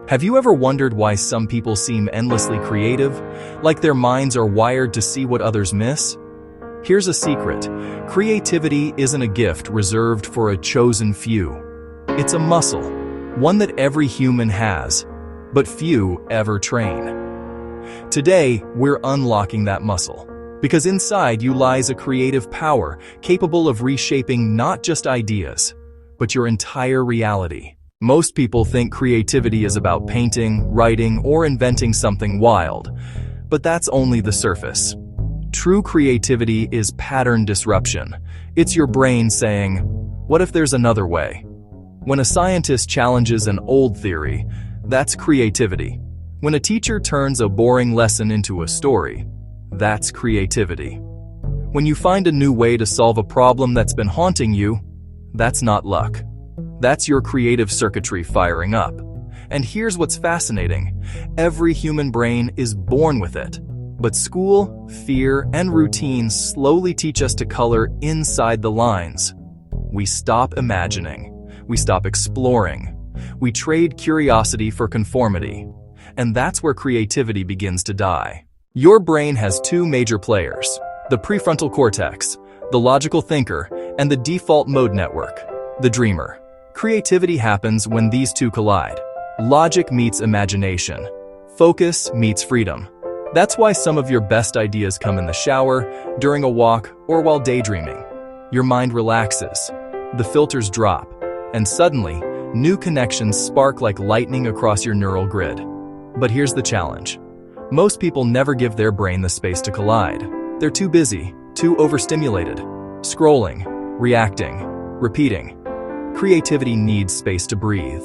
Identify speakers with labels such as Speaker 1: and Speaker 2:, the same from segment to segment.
Speaker 1: Have you ever wondered why some people seem endlessly creative, like their minds are wired to see what others miss? Here's a secret. Creativity isn't a gift reserved for a chosen few. It's a muscle, one that every human has, but few ever train. Today, we're unlocking that muscle, because inside you lies a creative power capable of reshaping not just ideas, but your entire reality. Most people think creativity is about painting, writing, or inventing something wild, but that's only the surface. True creativity is pattern disruption. It's your brain saying, "What if there's another way?" When a scientist challenges an old theory, that's creativity. When a teacher turns a boring lesson into a story, that's creativity. When you find a new way to solve a problem that's been haunting you, that's not luck. That's your creative circuitry firing up. And here's what's fascinating. Every human brain is born with it. But school, fear, and routine slowly teach us to color inside the lines. We stop imagining. We stop exploring. We trade curiosity for conformity. And that's where creativity begins to die. Your brain has two major players: the prefrontal cortex, the logical thinker, and the default mode network, the dreamer. Creativity happens when these two collide. Logic meets imagination. Focus meets freedom. That's why some of your best ideas come in the shower, during a walk, or while daydreaming. Your mind relaxes, the filters drop, and suddenly, new connections spark like lightning across your neural grid. But here's the challenge. Most people never give their brain the space to collide. They're too busy, too overstimulated, scrolling, reacting, repeating. Creativity needs space to breathe.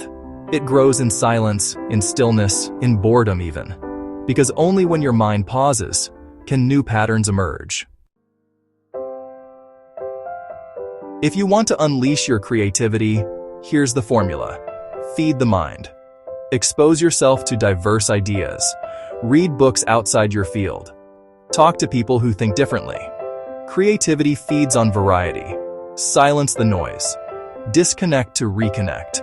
Speaker 1: It grows in silence, in stillness, in boredom even. Because only when your mind pauses can new patterns emerge. If you want to unleash your creativity, here's the formula. Feed the mind. Expose yourself to diverse ideas. Read books outside your field. Talk to people who think differently. Creativity feeds on variety. Silence the noise. Disconnect to reconnect.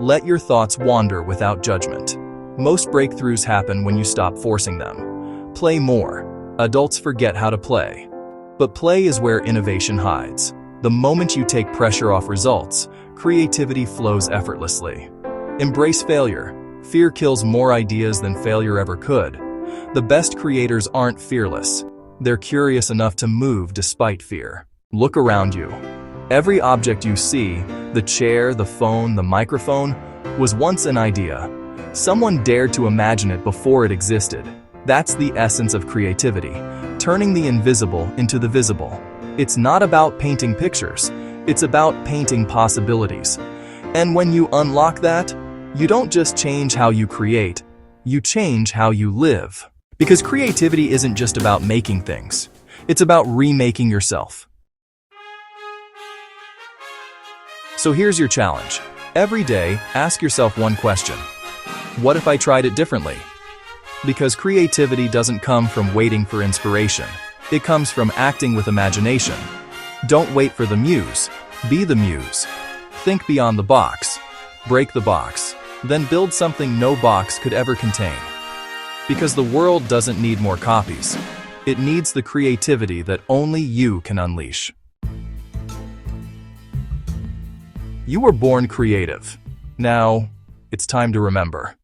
Speaker 1: Let your thoughts wander without judgment. Most breakthroughs happen when you stop forcing them. Play more. Adults forget how to play. But play is where innovation hides. The moment you take pressure off results, creativity flows effortlessly. Embrace failure. Fear kills more ideas than failure ever could. The best creators aren't fearless. They're curious enough to move despite fear. Look around you. Every object you see, the chair, the phone, the microphone, was once an idea. Someone dared to imagine it before it existed. That's the essence of creativity, turning the invisible into the visible. It's not about painting pictures, it's about painting possibilities. And when you unlock that, you don't just change how you create, you change how you live. Because creativity isn't just about making things, it's about remaking yourself. So here's your challenge. Every day, ask yourself one question. What if I tried it differently? Because creativity doesn't come from waiting for inspiration. It comes from acting with imagination. Don't wait for the muse. Be the muse. Think beyond the box. Break the box. Then build something no box could ever contain. Because the world doesn't need more copies. It needs the creativity that only you can unleash. You were born creative. Now, it's time to remember.